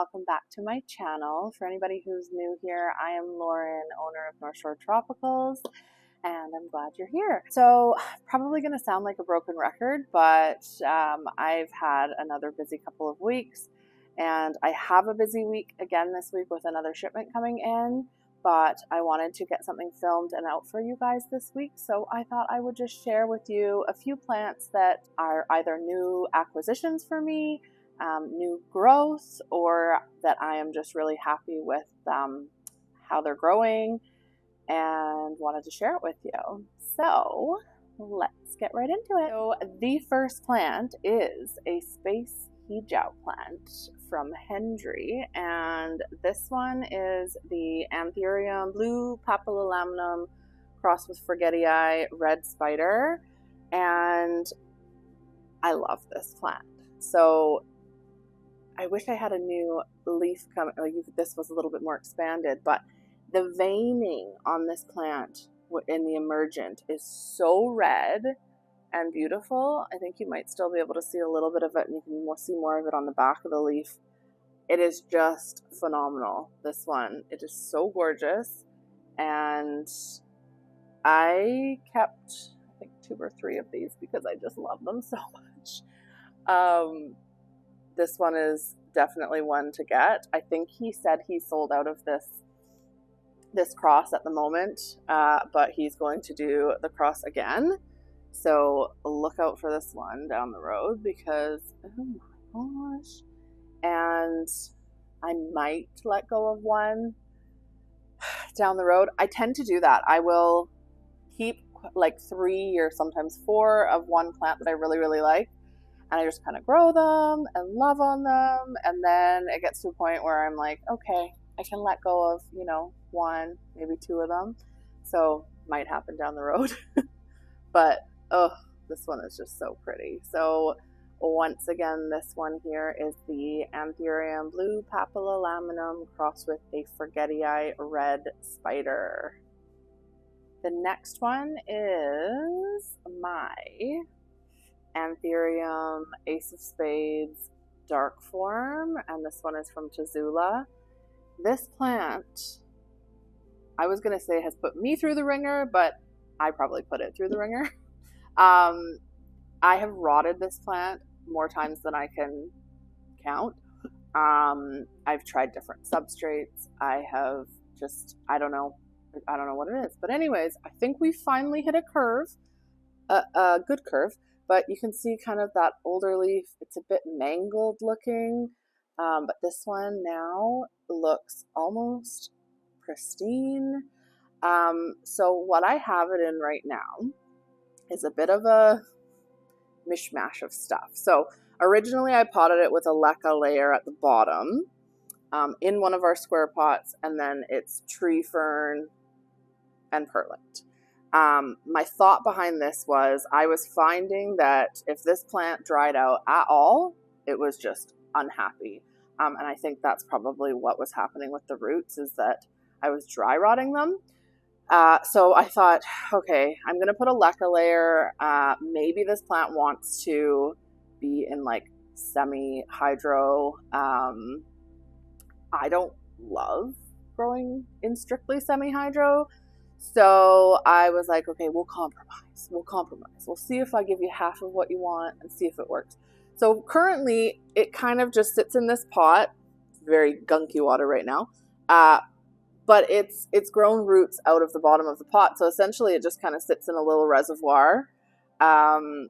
welcome back to my channel. For anybody who's new here, I am Lauren, owner of North Shore Tropicals, and I'm glad you're here. So probably going to sound like a broken record, but I've had another busy couple of weeks, and I have a busy week again this week with another shipment coming in, but I wanted to get something filmed and out for you guys this week, so I thought I would just share with you a few plants that are either new acquisitions for me, new growth, or that I am just really happy with how they're growing and wanted to share it with you. So let's get right into it. So the first plant is a space hijau plant from Hendry, and this one is the Anthurium blue papillolamnum crossed with forgetii red spider, and I love this plant. So I wish I had a new leaf coming. This was a little bit more expanded, but the veining on this plant in the emergent is so red and beautiful. I think you might still be able to see a little bit of it, and you can see more of it on the back of the leaf. It is just phenomenal, this one. It is so gorgeous, and I kept, I think, 2 or 3 of these because I just love them so much. This one is definitely one to get. I think he said he sold out of this cross at the moment, but he's going to do the cross again. So look out for this one down the road because, oh my gosh. And I might let go of one down the road. I tend to do that. I will keep like 3 or sometimes 4 of one plant that I really, really like. And I just kind of grow them and love on them. And then it gets to a point where I'm like, okay, I can let go of, 1, maybe 2 of them. So might happen down the road. But, oh, this one is just so pretty. So once again, this one here is the Anthurium blue papillolamnum crossed with a forgetii red spider. The next one is my Anthurium Ace of Spades dark form, and this one is from Tazula. This plant, I was going to say has put me through the ringer, but I probably put it through the ringer. I have rotted this plant more times than I can count. I've tried different substrates. I have just, I don't know what it is. But anyways, I think we finally hit a curve, a good curve. But you can see kind of that older leaf. It's a bit mangled looking, but this one now looks almost pristine. So what I have it in right now is a bit of a mishmash of stuff. So originally I potted it with a leca layer at the bottom in one of our square pots, and then it's tree fern and perlite. My thought behind this was I was finding that if this plant dried out at all, it was just unhappy. And I think that's probably what was happening with the roots, is that I was dry rotting them. So I thought, okay, I'm going to put a leca layer. Maybe this plant wants to be in like semi-hydro. I don't love growing in strictly semi-hydro. So I was like, okay, we'll compromise. We'll see if I give you half of what you want and see if it works. So currently it kind of just sits in this pot. It's very gunky water right now. But it's grown roots out of the bottom of the pot. So essentially it just kind of sits in a little reservoir. And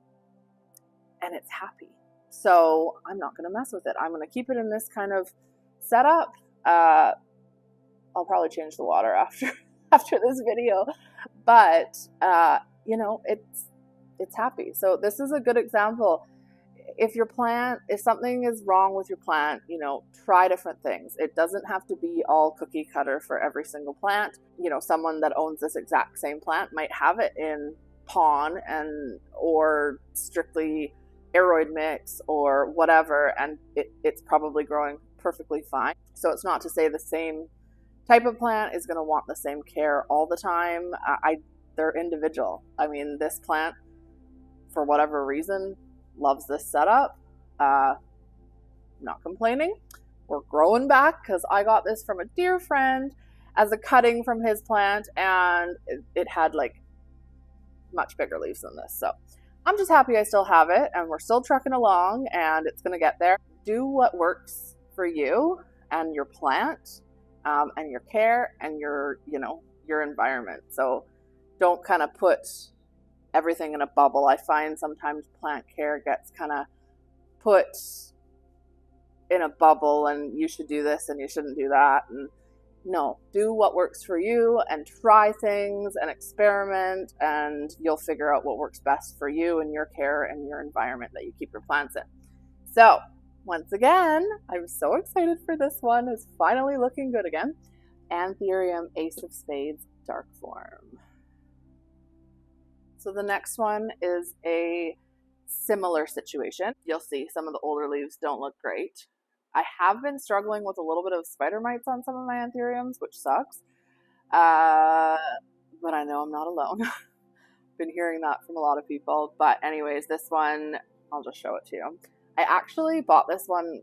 it's happy. So I'm not going to mess with it. I'm going to keep it in this kind of setup. I'll probably change the water after this video, but it's happy. So this is a good example. If something is wrong with your plant, try different things. It doesn't have to be all cookie cutter for every single plant. Someone that owns this exact same plant might have it in pawn or strictly aroid mix or whatever, and it's probably growing perfectly fine. So it's not to say the same type of plant is going to want the same care all the time. They're individual. I mean, this plant, for whatever reason, loves this setup. Not complaining, or growing back, because I got this from a dear friend as a cutting from his plant, and it had like much bigger leaves than this. So I'm just happy I still have it, and we're still trucking along, and it's gonna get there. Do what works for you and your plant, and your care and your, you know, your environment. So don't kind of put everything in a bubble. I find sometimes plant care gets kind of put in a bubble, and you should do this and you shouldn't do that. And no, do what works for you and try things and experiment, and you'll figure out what works best for you and your care and your environment that you keep your plants in. So once again, I'm so excited for this one. It's finally looking good again. Anthurium Ace of Spades, dark form. So the next one is a similar situation. You'll see some of the older leaves don't look great. I have been struggling with a little bit of spider mites on some of my anthuriums, which sucks. But I know I'm not alone. Been hearing that from a lot of people. But anyways, this one, I'll just show it to you. I actually bought this one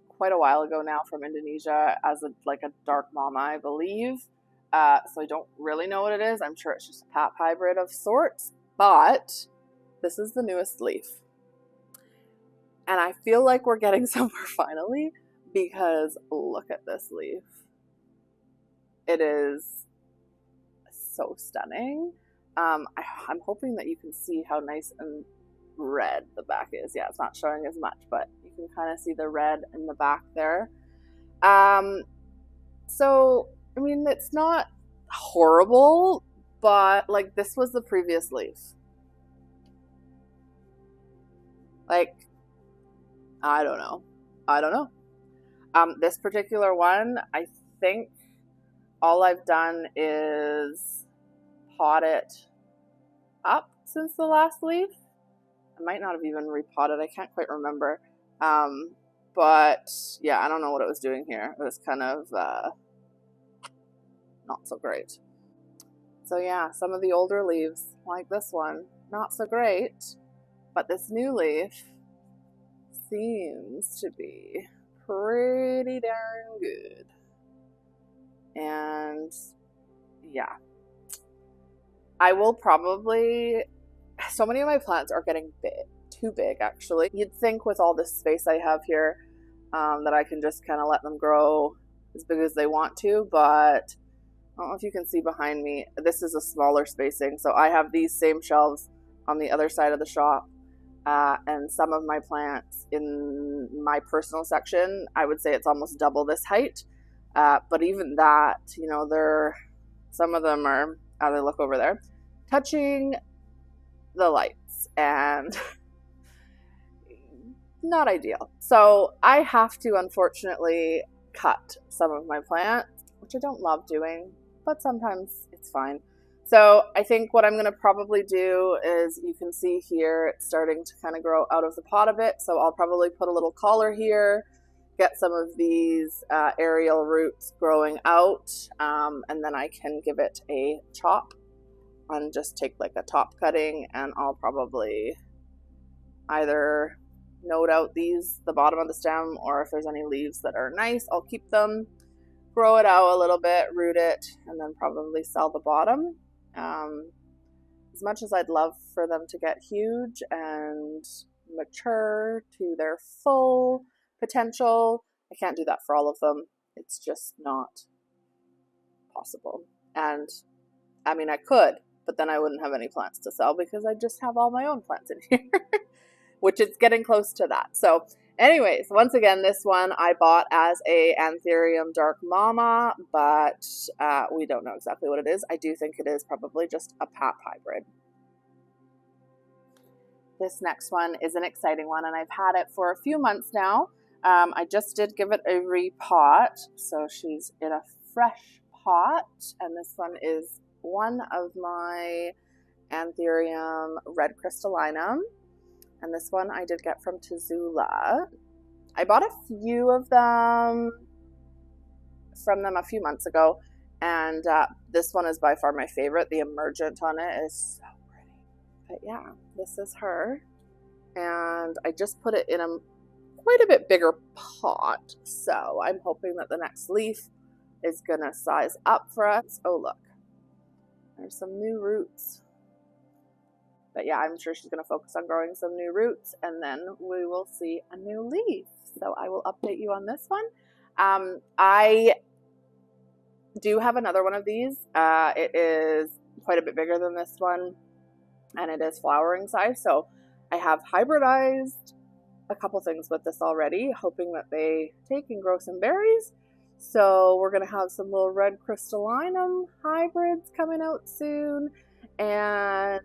quite a while ago now from Indonesia as like a dark mama, I believe. So I don't really know what it is. I'm sure it's just a pap hybrid of sorts. But this is the newest leaf. And I feel like we're getting somewhere finally, because look at this leaf. It is so stunning. I'm hoping that you can see how nice and red the back is. Yeah, it's not showing as much, but you can kind of see the red in the back there. So, I mean, it's not horrible, but like this was the previous leaf. Like, I don't know. This particular one, I think all I've done is pot it up since the last leaf. I might not have even repotted. I can't quite remember. But yeah, I don't know what it was doing here. It was kind of not so great. So yeah, some of the older leaves, like this one, not so great. But this new leaf seems to be pretty darn good. And yeah, I will probably, so many of my plants are getting too big actually. You'd think with all this space I have here that I can just kind of let them grow as big as they want to, but I don't know if you can see behind me, this is a smaller spacing. So I have these same shelves on the other side of the shop. And some of my plants in my personal section, I would say it's almost double this height. But even that, you know, some of them are, as I look over there, touching the lights, and not ideal. So I have to, unfortunately, cut some of my plants, which I don't love doing, but sometimes it's fine. So I think what I'm going to probably do is, you can see here it's starting to kind of grow out of the pot a bit. So I'll probably put a little collar here, get some of these aerial roots growing out, and then I can give it a chop and just take like a top cutting, and I'll probably either node out the bottom of the stem, or if there's any leaves that are nice, I'll keep them, grow it out a little bit, root it, and then probably sell the bottom. As much as I'd love for them to get huge and mature to their full potential, I can't do that for all of them. It's just not possible. And I mean, I could, but then I wouldn't have any plants to sell, because I just have all my own plants in here, which is getting close to that. So anyways, once again, this one I bought as a Anthurium Dark Mama, but we don't know exactly what it is. I do think it is probably just a pap hybrid. This next one is an exciting one, and I've had it for a few months now. I just did give it a repot, so she's in a fresh pot, and this one is one of my Anthurium Red Crystallineum. And this one I did get from Tazula. I bought a few of them from them a few months ago, and this one is by far my favorite. The emergent on it is so pretty. But yeah, this is her. And I just put it in a quite a bit bigger pot. So I'm hoping that the next leaf is gonna size up for us. Oh, look, there's some new roots. But yeah, I'm sure she's gonna focus on growing some new roots, and then we will see a new leaf. So I will update you on this one. I do have another one of these. It is quite a bit bigger than this one, and it is flowering size. So I have hybridized a couple things with this already, hoping that they take and grow some berries. So we're gonna have some little red crystallinum hybrids coming out soon, and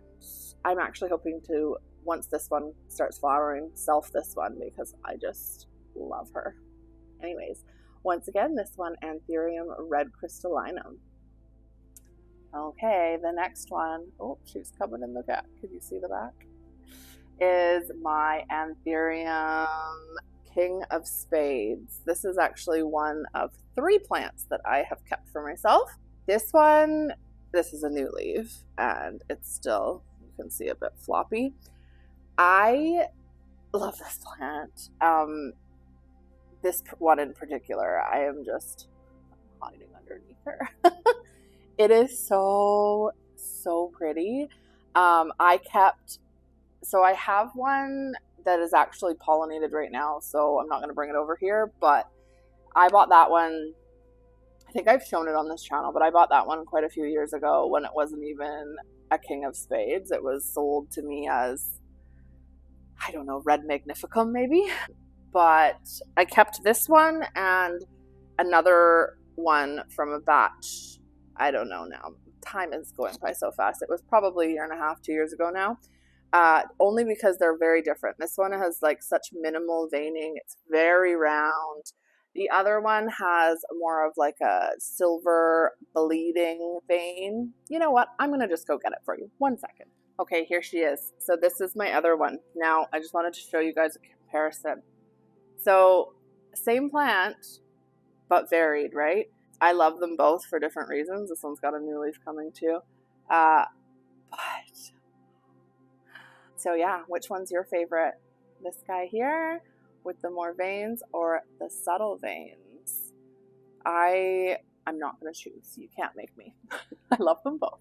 I'm actually hoping to, once this one starts flowering, self this one because I just love her. Anyways, once again, this one, Anthurium Red Crystallineum. Okay, the next one, oh, she's coming in the back. Could you see the back? Is my Anthurium King of Spades. This is actually one of 3 plants that I have kept for myself. This one, this is a new leaf, and it's still, you can see, a bit floppy. I love this plant. This one in particular, I am just hiding underneath her. It is so pretty. So I have one that is actually pollinated right now, so I'm not going to bring it over here, but I bought that one. I think I've shown it on this channel, but I bought that one quite a few years ago when it wasn't even a King of Spades. It was sold to me as, I don't know, Red Magnificum maybe. But I kept this one and another one from a batch. I don't know now. Time is going by so fast. It was probably 1.5 to 2 years ago now. Only because they're very different. This one has like such minimal veining. It's very round. The other one has more of like a silver bleeding vein. You know what? I'm going to just go get it for you. 1 second. Okay, here she is. So this is my other one. Now, I just wanted to show you guys a comparison. So same plant, but varied, right? I love them both for different reasons. This one's got a new leaf coming too. So yeah, which one's your favorite? This guy here with the more veins or the subtle veins? I'm not going to choose. You can't make me. I love them both.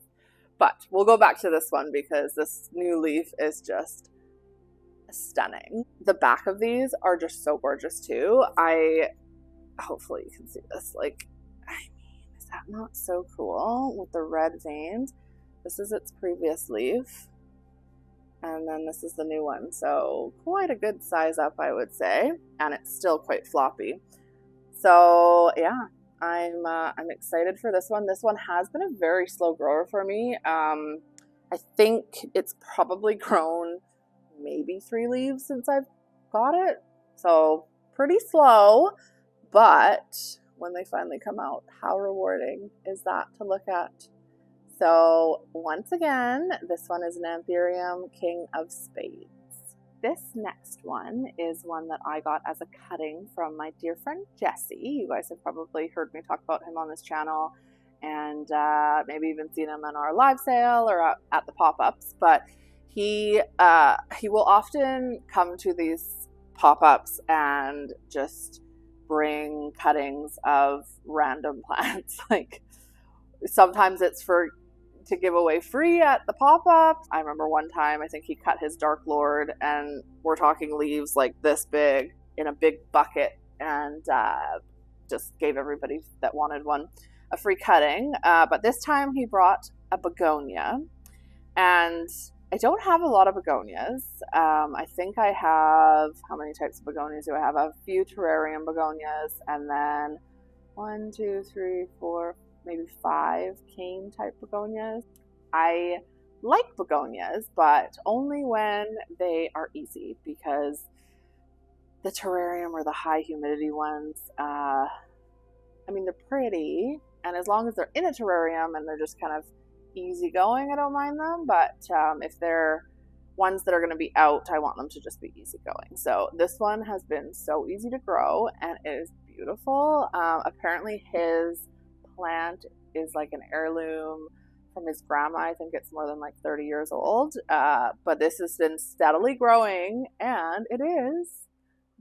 But we'll go back to this one because this new leaf is just stunning. The back of these are just so gorgeous too. Hopefully you can see this. Like, I mean, is that not so cool with the red veins? This is its previous leaf. And then this is the new one. So quite a good size up, I would say. And it's still quite floppy. So yeah, I'm excited for this one. This one has been a very slow grower for me. I think it's probably grown maybe 3 leaves since I've got it. So pretty slow, but when they finally come out, how rewarding is that to look at? So once again, this one is an Anthurium King of Spades. This next one is one that I got as a cutting from my dear friend Jesse. You guys have probably heard me talk about him on this channel and maybe even seen him on our live sale or at the pop-ups, but he will often come to these pop-ups and just bring cuttings of random plants. Like sometimes it's to give away free at the pop-up. I remember one time I think he cut his Dark Lord, and we're talking leaves like this big in a big bucket, and just gave everybody that wanted one a free cutting. But this time he brought a begonia, and I don't have a lot of begonias. I think I have, how many types of begonias do I have? I have a few terrarium begonias, and then 1, 2, 3, 4, maybe 5 cane type begonias. I like begonias, but only when they are easy, because the terrarium or the high humidity ones, I mean, they're pretty, and as long as they're in a terrarium and they're just kind of easygoing, I don't mind them. But if they're ones that are going to be out, I want them to just be easygoing. So this one has been so easy to grow, and it is beautiful. Apparently his plant is like an heirloom from his grandma. I think it's more than like 30 years old. But this has been steadily growing, and it is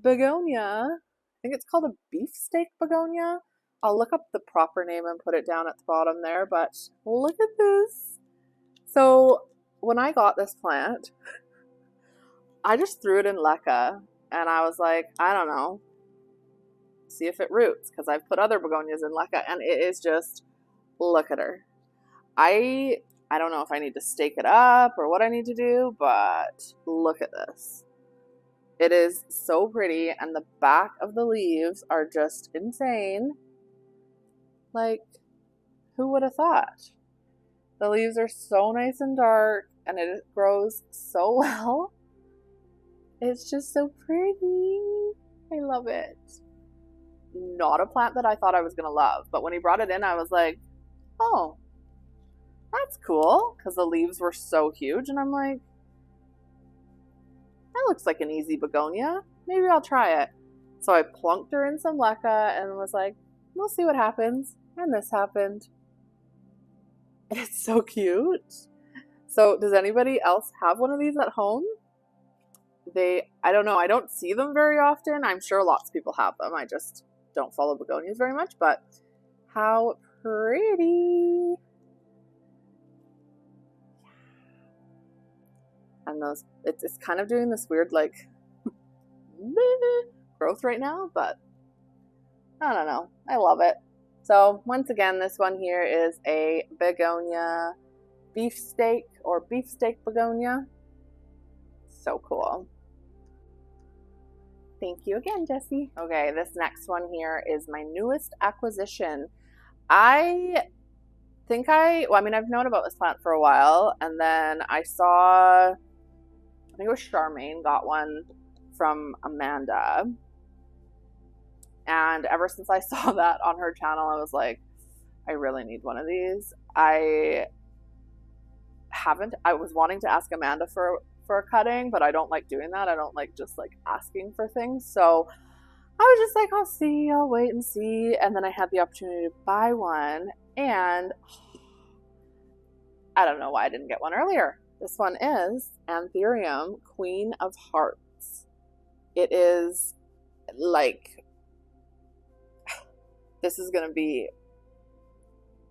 begonia. I think it's called a Beefsteak Begonia. I'll look up the proper name and put it down at the bottom there, but look at this. So when I got this plant, I just threw it in leca and I was like, I don't know, see if it roots, because I've put other begonias in leca and it is just, look at her. I don't know if I need to stake it up or what I need to do, but look at this. It is so pretty, and the back of the leaves are just insane. Like, who would have thought? The leaves are so nice and dark, and it grows so well. It's just so pretty. I love it. Not a plant that I thought I was going to love, but when he brought it in, I was like, oh, that's cool, because the leaves were so huge, and I'm like, that looks like an easy begonia. Maybe I'll try it. So I plunked her in some leca and was like, we'll see what happens. And this happened. It's so cute. So does anybody else have one of these at home? I don't know, I don't see them very often. I'm sure lots of people have them. I just don't follow begonias very much, but how pretty. And those, it's kind of doing this weird like growth right now, but I don't know. I love it. So once again, this one here is a begonia beefsteak or beefsteak begonia. So cool. Thank you again, Jessie. Okay, this next one here is my newest acquisition. I mean, I've known about this plant for a while, and then I saw, I think it was Charmaine got one from Amanda. And ever since I saw that on her channel, I was like, I really need one of these. I was wanting to ask Amanda for a cutting, but I don't like doing that. I don't like just like asking for things. So I was just like, I'll wait and see. And then I had the opportunity to buy one, and I don't know why I didn't get one earlier. This one is Anthurium Queen of Hearts. It is like, this is going to be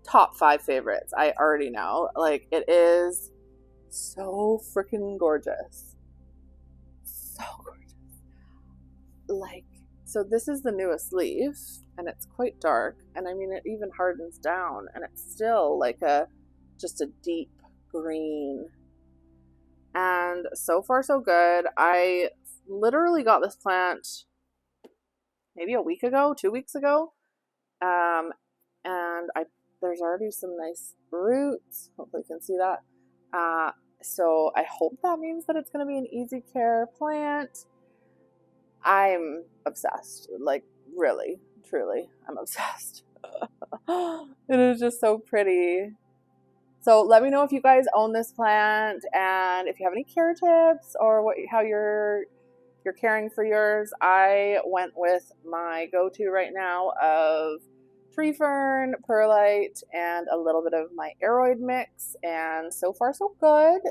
top 5 favorites. I already know. Like, it is so freaking gorgeous. So gorgeous. Like, so this is the newest leaf, and it's quite dark. And I mean, it even hardens down, and it's still like just a deep green. And so far so good. I literally got this plant maybe a week ago, 2 weeks ago. And there's already some nice roots. Hopefully you can see that. So I hope that means that it's going to be an easy care plant. I'm obsessed. Like, really, truly, I'm obsessed. It is just so pretty. So let me know if you guys own this plant, and if you have any care tips or how you're caring for yours. I went with my go-to right now of tree fern, perlite, and a little bit of my aroid mix, and so far so good.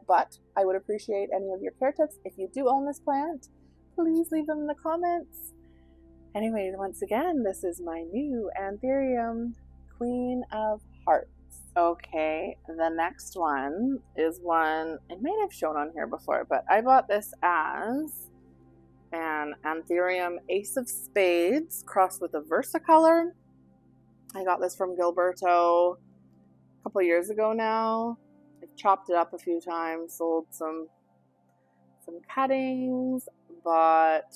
But I would appreciate any of your care tips. If you do own this plant, please leave them in the comments. Anyways, once again, this is my new Anthurium Queen of Hearts. Okay, the next one is one I might have shown on here before, but I bought this as an Anthurium Ace of Spades crossed with a Versicolor. I got this from Gilberto a couple years ago now. I've chopped it up a few times, sold some cuttings, but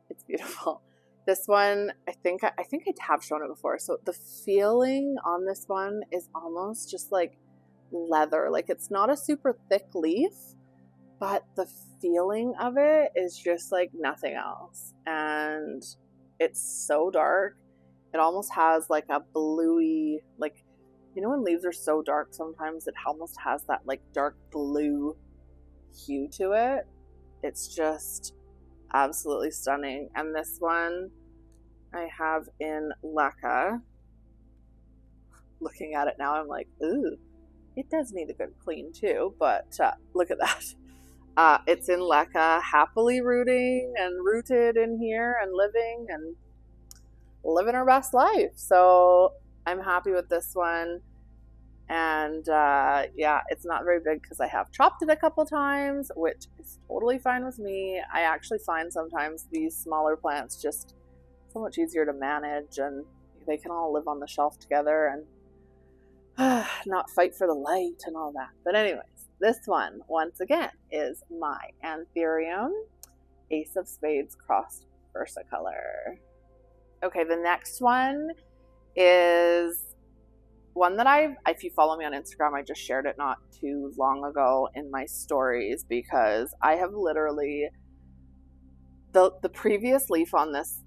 it's beautiful. This one, I think I have shown it before. So the feeling on this one is almost just like leather. Like, it's not a super thick leaf, but the feeling of it is just like nothing else. And it's so dark. It almost has like a bluey, like, you know when leaves are so dark, sometimes it almost has that like dark blue hue to it. It's just absolutely stunning. And this one I have in leca. Looking at it now, I'm like, ooh, it does need a good clean too, but look at that. It's in Leca, happily rooting and rooted in here and living our best life. So I'm happy with this one. And yeah, it's not very big because I have chopped it a couple times, which is totally fine with me. I actually find sometimes these smaller plants just so much easier to manage, and they can all live on the shelf together and not fight for the light and all that. But anyways, this one, once again, is my Anthurium Ace of Spades crossed Versicolor. Okay, the next one is one that if you follow me on Instagram, I just shared it not too long ago in my stories, because I have literally, the previous leaf on this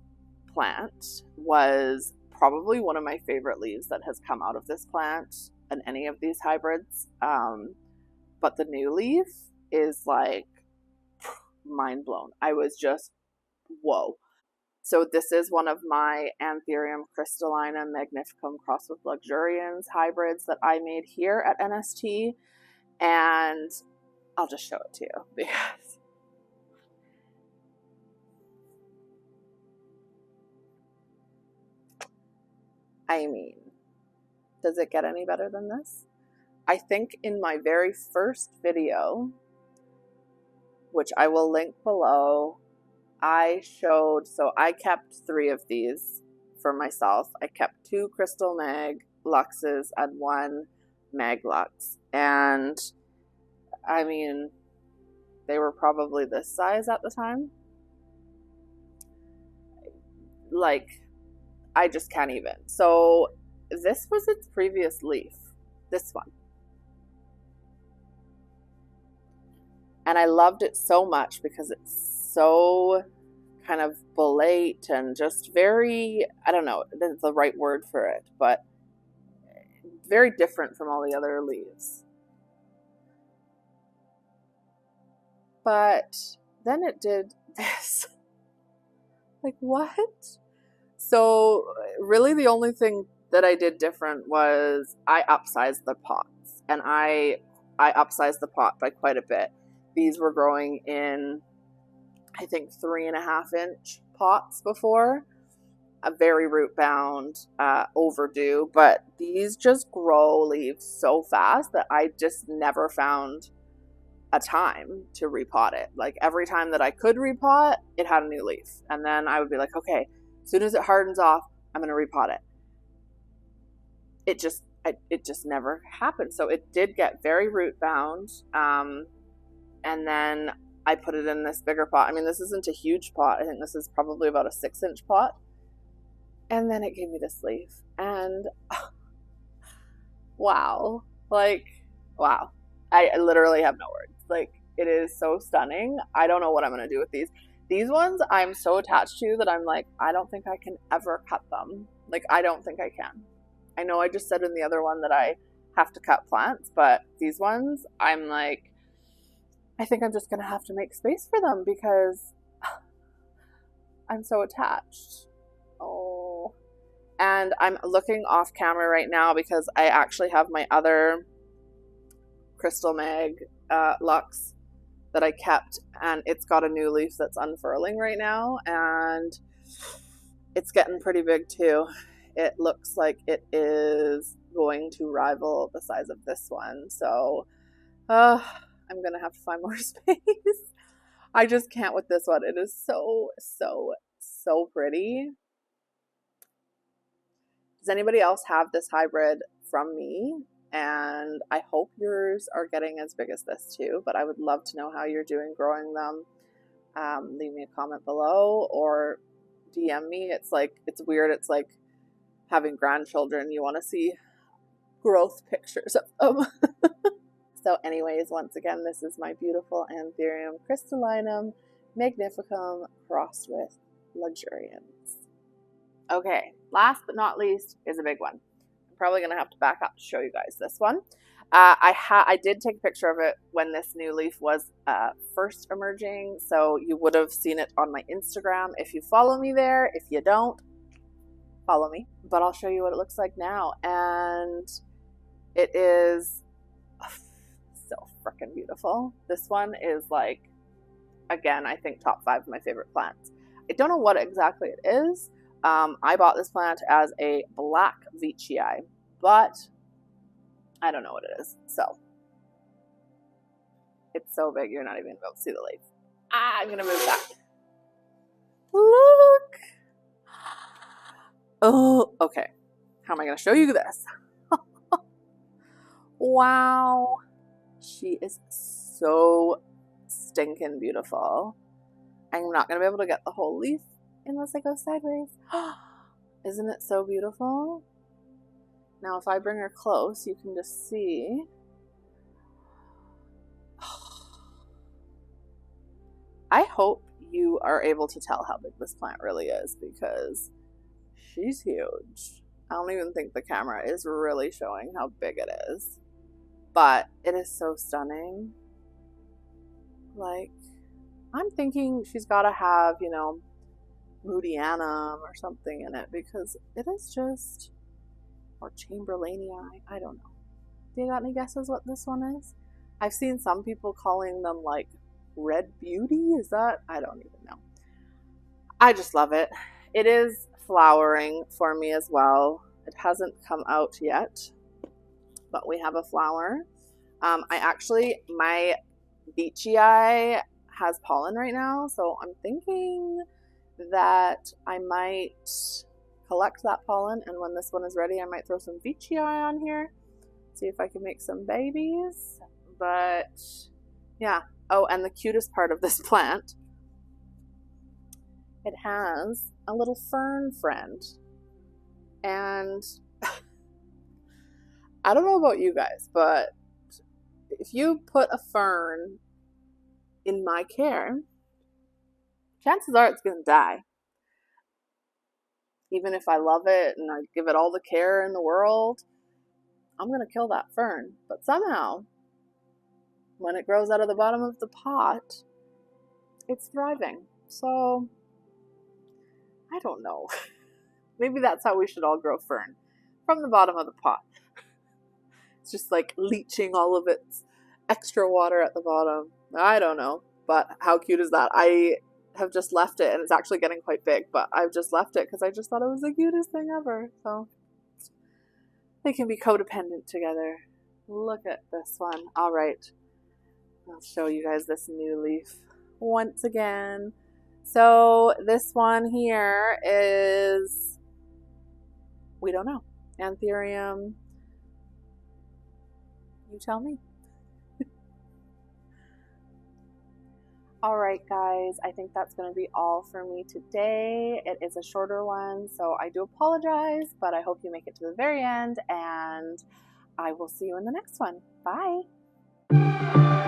plant was probably one of my favorite leaves that has come out of this plant and any of these hybrids. But the new leaf is like mind blown. I was just, whoa. So this is one of my Anthurium Crystallineum Magnificum crossed with Luxurians hybrids that I made here at NST. And I'll just show it to you because I mean, does it get any better than this? I think in my very first video, which I will link below, I showed, so I kept 3 of these for myself. I kept 2 Crystal Mag Luxes and 1 Mag Lux. And I mean, they were probably this size at the time. Like, I just can't even. So this was its previous leaf, this one. And I loved it so much because it's so kind of bolate and just very, I don't know the right word for it, but very different from all the other leaves. But then it did this. Like, what? So really the only thing that I did different was I upsized the pots, and I upsized the pot by quite a bit. These were growing in, I think, 3.5 inch pots before, a very root bound, overdue, but these just grow leaves so fast that I just never found a time to repot it. Like, every time that I could repot, it had a new leaf, and then I would be like, okay, as soon as it hardens off, I'm going to repot it. It just never happened. So it did get very root bound, and then I put it in this bigger pot. I mean, this isn't a huge pot. I think this is probably about a 6-inch pot. And then it gave me this leaf. And wow. Like, wow. I literally have no words. Like, it is so stunning. I don't know what I'm going to do with these. These ones I'm so attached to that I'm like, I don't think I can ever cut them. Like, I don't think I can. I know I just said in the other one that I have to cut plants, but these ones, I'm like, I think I'm just going to have to make space for them because I'm so attached. Oh. And I'm looking off camera right now because I actually have my other Crystal Mag Lux that I kept, and it's got a new leaf that's unfurling right now, and it's getting pretty big too. It looks like it is going to rival the size of this one. So I'm going to have to find more space. I just can't with this one. It is so, so, so pretty. Does anybody else have this hybrid from me? And I hope yours are getting as big as this too, but I would love to know how you're doing growing them. Leave me a comment below or DM me. It's weird. It's like having grandchildren. You want to see growth pictures of them. So anyways, once again, this is my beautiful Anthurium Crystallineum Magnificum crossed with Luxurians. Okay, last but not least is a big one. I'm probably going to have to back up to show you guys this one. I did take a picture of it when this new leaf was first emerging, so you would have seen it on my Instagram if you follow me there. If you don't, follow me. But I'll show you what it looks like now, and it is so freaking beautiful. This one is like, again, I think top 5 of my favorite plants. I don't know what exactly it is. I bought this plant as a black veitchii, but I don't know what it is. So it's so big, you're not even able to see the leaf. I'm going to move that. Look. Oh, okay. How am I going to show you this? Wow. She is so stinking beautiful. I'm not going to be able to get the whole leaf unless I go sideways. Isn't it so beautiful? Now, if I bring her close, you can just see. I hope you are able to tell how big this plant really is because she's huge. I don't even think the camera is really showing how big it is. But it is so stunning. Like, I'm thinking she's got to have, you know, Moodianum or something in it because it is just, or Chamberlainii, I don't know. Do you got any guesses what this one is? I've seen some people calling them like Red Beauty. Is that? I don't even know. I just love it. It is flowering for me as well. It hasn't come out yet, but we have a flower. My veitchii has pollen right now, so I'm thinking that I might collect that pollen, and when this one is ready, I might throw some veitchii on here, see if I can make some babies. But yeah. Oh, and the cutest part of this plant, it has a little fern friend. And I don't know about you guys, but if you put a fern in my care, chances are it's going to die. Even if I love it and I give it all the care in the world, I'm going to kill that fern. But somehow, when it grows out of the bottom of the pot, it's thriving. So, I don't know. Maybe that's how we should all grow fern. From the bottom of the pot. It's just like leaching all of its extra water at the bottom. I don't know. But how cute is that? I have just left it, and it's actually getting quite big, but I've just left it because I just thought it was the cutest thing ever. So they can be codependent together. Look at this one. All right. I'll show you guys this new leaf once again. So this one here is, we don't know. Anthurium. You tell me. Alright guys, I think that's going to be all for me today. It is a shorter one, so I do apologize, but I hope you make it to the very end, and I will see you in the next one. Bye!